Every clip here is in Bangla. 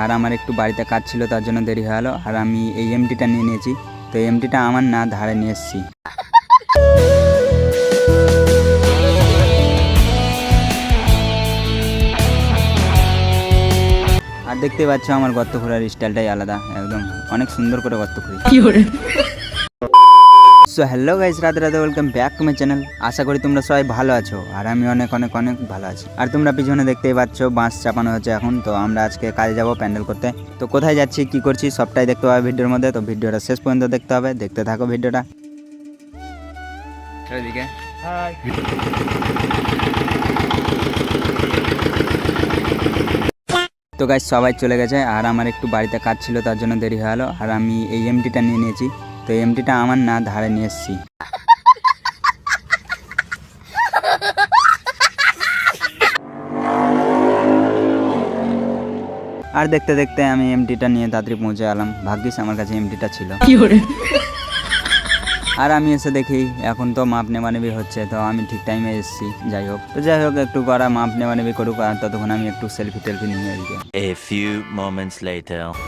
আর আমার একটু বাড়িতে কাজ ছিল তার জন্য দেরি হয়ে গেলো। আর আমি এই এমটিটা নিয়ে নিয়েছি। তো এমটিটা আমার না, ধারে নিয়ে এসেছি। আর দেখতে পাচ্ছ আমার গর্ত খোঁড়ার স্টাইলটাই আলাদা, একদম অনেক সুন্দর করে গর্ত খুঁড়ি। So hello guys, Radhe Radhe, welcome back to my channel. আশা করি তোমরা সবাই ভালো আছো, আর আমি অনেক অনেক অনেক ভালো আছি। আর তোমরা পিছনে দেখতেই পাচ্ছ বাঁশ চাপানো হচ্ছে এখন। তো আমরা আজকে কাজে যাব প্যান্ডেল করতে। তো কোথায় যাচ্ছি, কি করছি, সবটাই দেখতে হবে ভিডিওর মধ্যে। তো ভিডিওটা শেষ পর্যন্ত দেখতে হবে, দেখতে থাকো ভিডিওটা। এদিকে তো গাইস সবাই চলে গেছে, আর আমার একটু বাড়িতে কাজ ছিল তার জন্য দেরি হয়ে গেলো। আর আমি এই এমটিটা নিয়ে নিয়েছি। তো এমটিটা আমার না, ধারে নিয়ে এসেছি। আর দেখতে দেখতে আমি এমটিটা নিয়ে তাড়াতাড়ি পৌঁছে গেলাম। ভাগ্যিস আমার কাছে এমটিটা ছিল। আর আমি এসে দেখি এখন তো মাপ নেবানেবি হচ্ছে। তো আমি ঠিক টাইমে এসেছি। যাই হোক একটু করা মাপ নেবানেবি করুক, আর ততক্ষণ আমি একটু সেলফি টেলফি নিয়ে এদিকে।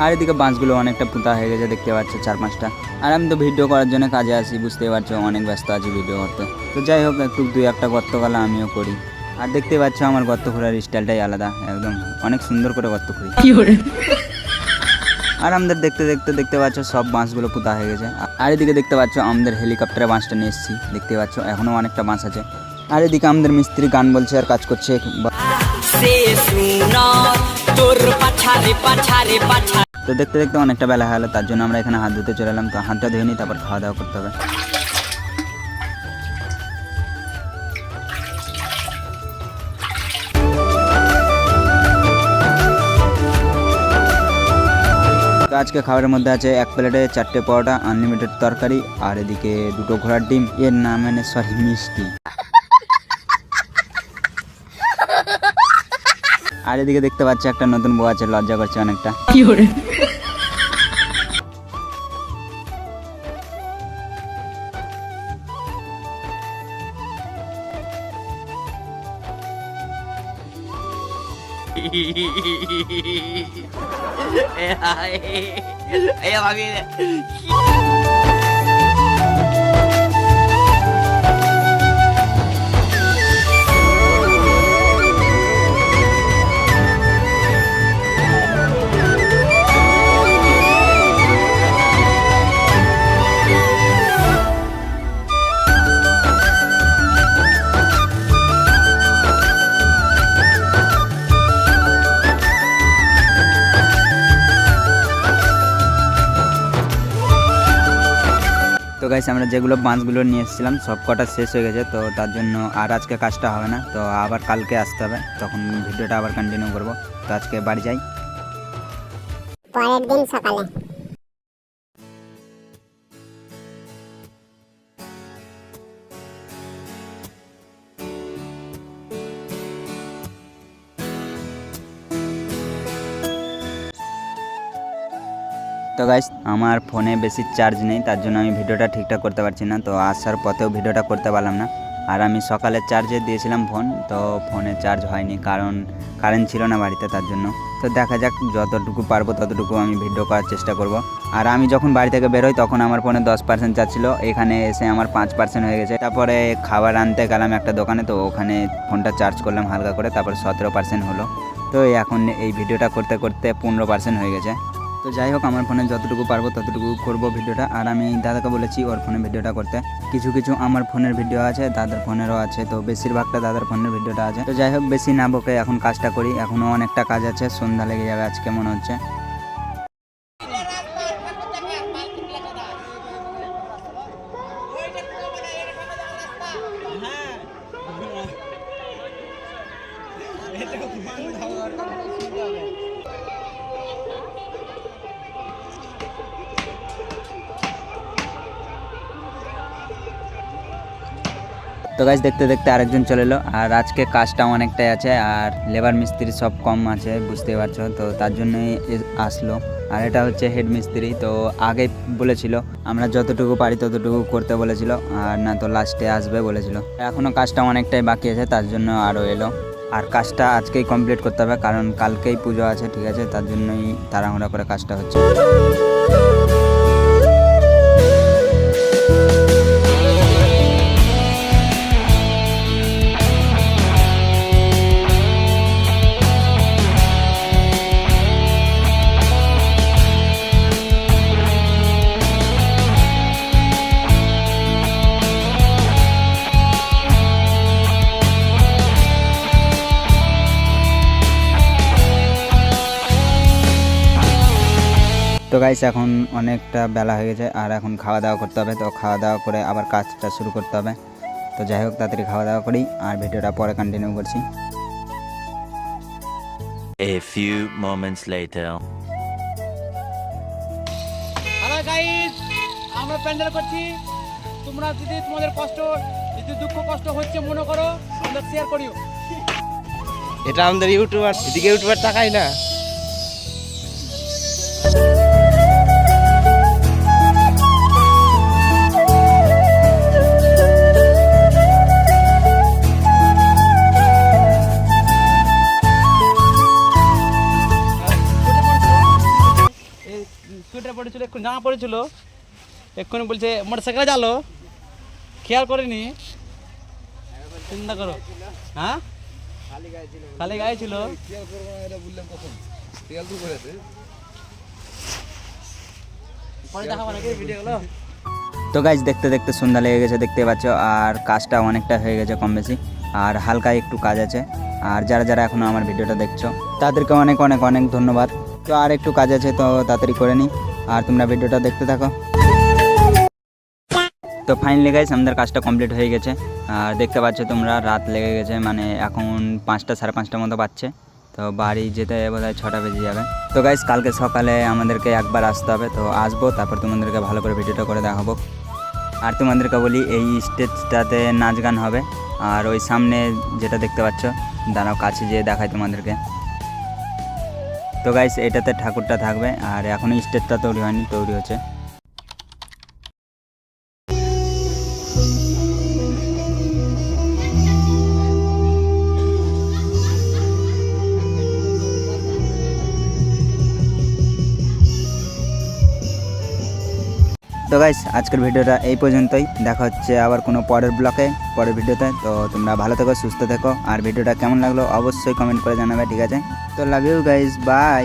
আর এদিকে বাঁশগুলো অনেকটা পুঁতা হয়ে গেছে, দেখতে পাচ্ছ 4-5টা। আর আমি তো ভিডিও করার জন্য কাজে আসি, বুঝতেই পারছো অনেক ব্যস্ত আছি ভিডিও করতে। তো যাই হোক একটু 2-1টা গর্ত গালা আমিও করি। আর দেখতে পাচ্ছ আমার গর্ত খোঁড়ার স্টাইলটাই আলাদা, একদম অনেক সুন্দর করে গর্ত খুঁড়ি। আর আমাদের দেখতে পাচ্ছ সব বাঁশগুলো পুঁতা হয়ে গেছে। আর এদিকে দেখতে পাচ্ছ আমাদের হেলিকপ্টারে বাঁশটা নিয়ে এসেছি, দেখতে পাচ্ছ এখনো অনেকটা বাঁশ আছে। আর এদিকে আমাদের মিস্ত্রি গান বলছে আর কাজ করছে। তো দেখতে অনেকটা বেলা হলো, তার জন্য আমরা এখানে হাত ধুতে চলে এলাম। তো হাতটা ধুয়ে নিই, তারপর খাওয়া দাওয়া করতে হবে। আজকে খাবারের মধ্যে আছে 1 প্লেটে 4টে পরোটা, আনলিমিটেড তরকারি, আর এদিকে 2টো ঘোড়ার ডিম, এর নাম মিষ্টি। আর এদিকে দেখতে পাচ্ছি একটা নতুন বউ আছে, লজ্জা করছে অনেকটা। তো গাইস আমরা যেগুলো বাঁশগুলো নিয়ে এসেছিলাম সব কটা শেষ হয়ে গেছে। তো তার জন্য আর আজকে কাজটা হবে না, তো আবার কালকে আসতে হবে, তখন ভিডিওটা আবার কন্টিনিউ করব। তো আজকে বাড়ি যাই। পরের দিন সকালে তো গাইস আমার ফোনে বেশি চার্জ নেই, তার জন্য আমি ভিডিওটা ঠিকঠাক করতে পারছি না। তো আসার পথেও ভিডিওটা করতে পারলাম না। আর আমি সকালে চার্জে দিয়েছিলাম ফোন, তো ফোনে চার্জ হয়নি, কারণ কারেন্ট ছিল না বাড়িতে, তার জন্য। তো দেখা যাক, যতটুকু পারবো ততটুকু আমি ভিডিও করার চেষ্টা করব। আর আমি যখন বাড়ি থেকে বেরোই তখন আমার ফোনে 10% চার্জ ছিল, এখানে এসে আমার 5% হয়ে গেছে। তারপরে খাবার আনতে গেলাম একটা দোকানে, তো ওখানে ফোনটা চার্জ করলাম হালকা করে, তারপর 17% হলো। তো এখন এই ভিডিওটা করতে করতে 15% হয়ে গেছে। তো যাই হোক আমার ফোনে যতটুকু পারবো ততটুকু করব ভিডিওটা। আর আমি দাদাকে বলেছি ওর ফোনে ভিডিওটা করতে। কিছু কিছু আমার ফোনের ভিডিও আছে, দাদার ফোনেরও আছে, তো বেশিরভাগটা দাদার ফোনের ভিডিওটা আছে। তো যাই হোক বেশি না বকে এখন কাজটা করি, এখনও অনেকটা কাজ আছে, সন্ধ্যা লেগে যাবে আজকে মনে হচ্ছে। তো গাইস দেখতে আরেকজন চলে এলো। আর আজকে কাজটা অনেকটাই আছে, আর লেবার মিস্ত্রি সব কম আছে, বুঝতেই পারছো, তো তার জন্যই আসলো। আর এটা হচ্ছে হেড মিস্ত্রি। তো আগে বলেছিল আমরা যতটুকু পারি ততটুকু করতে বলেছিল, আর না তো লাস্টে আসবে বলেছিল। এখনও কাজটা অনেকটাই বাকি আছে, তার জন্য আরও এলো। আর কাজটা আজকেই কমপ্লিট করতে হবে, কারণ কালকেই পুজো আছে, ঠিক আছে? তার জন্যই তাড়াহুড়া করে কাজটা হচ্ছে। তো গাইস এখন অনেকটা বেলা হয়ে গেছে, আর এখন খাওয়া দাওয়া করতে হবে। তো খাওয়া দাওয়া করে আবার কাজটা শুরু করতে হবে। তো যাই হোক, তাড়াতাড়ি খাওয়া দাওয়া করি, আর ভিডিওটা পরে কন্টিনিউ করছি। A few moments later. Hello guys, আমরা প্যান্ডেল করছি। তোমরা যদি তোমাদের কষ্ট, যদি দুঃখ কষ্ট হচ্ছে মনে করো, আমরা শেয়ার করিও। এটা আমাদের ইউটিউবার, এদিকে ইউটিউবার তাকাই না। এই সোয়েটার পড়েছিল, এক্ষুনি জামা পড়েছিল, এক্ষুনি বলছে মোটরসাইকেলে জালো, খেয়াল করেনি। চিন্তা করো, হ্যাঁ খালি গায়ে ছিল। পরে দেখাবো নাকি ভিডিওগুলো। তো গাইস দেখতে দেখতে সন্ধ্যা লেগে গেছে, দেখতে পাচ্ছ, আর কাজটা অনেকটা হয়ে গেছে কম বেশি, আর হালকা একটু কাজ আছে। আর যারা যারা এখনও আমার ভিডিওটা দেখছো তাদেরকে অনেক অনেক অনেক ধন্যবাদ। তো আর একটু কাজ আছে, তো তাড়াতাড়ি করে নিই, আর তোমরা ভিডিওটা দেখতে থাকো। তো ফাইনালি গাইস আমাদের কাজটা কমপ্লিট হয়ে গেছে, আর দেখতে পাচ্ছ তোমরা রাত লেগে গেছে, মানে এখন 5টা সাড়ে 5টার মতো বাজছে। তো বাড়ি যেতে বোধহয় 6টা বেজে যাবে। তো গাইস কালকে সকালে আমাদেরকে একবার আসতে হবে, তো আসবো, তারপর তোমাদেরকে ভালো করে ভিডিওটা করে দেখাবো। আর তোমাদেরকে বলি এই স্টেজটাতে নাচ গান হবে, আর ওই সামনে যেটা দেখতে পাচ্ছ, দাঁড়াও কাছে যেয়ে দেখাই তোমাদেরকে। তো গাইস এটাতে ঠাকুরটা থাকবে, আর এখনও স্টেজটা তৈরি হয়নি, তৈরি হচ্ছে। তো গাইস আজকের ভিডিওটা এই পর্যন্তই, দেখা হচ্ছে আবার কোনো পরের ব্লকে, পরের ভিডিওতে। তো তোমরা ভালো থেকো, সুস্থ থেকো, আর ভিডিওটা কেমন লাগলো অবশ্যই কমেন্ট করে জানাবে, ঠিক আছে? তো লাভ ইউ গাইস, বাই।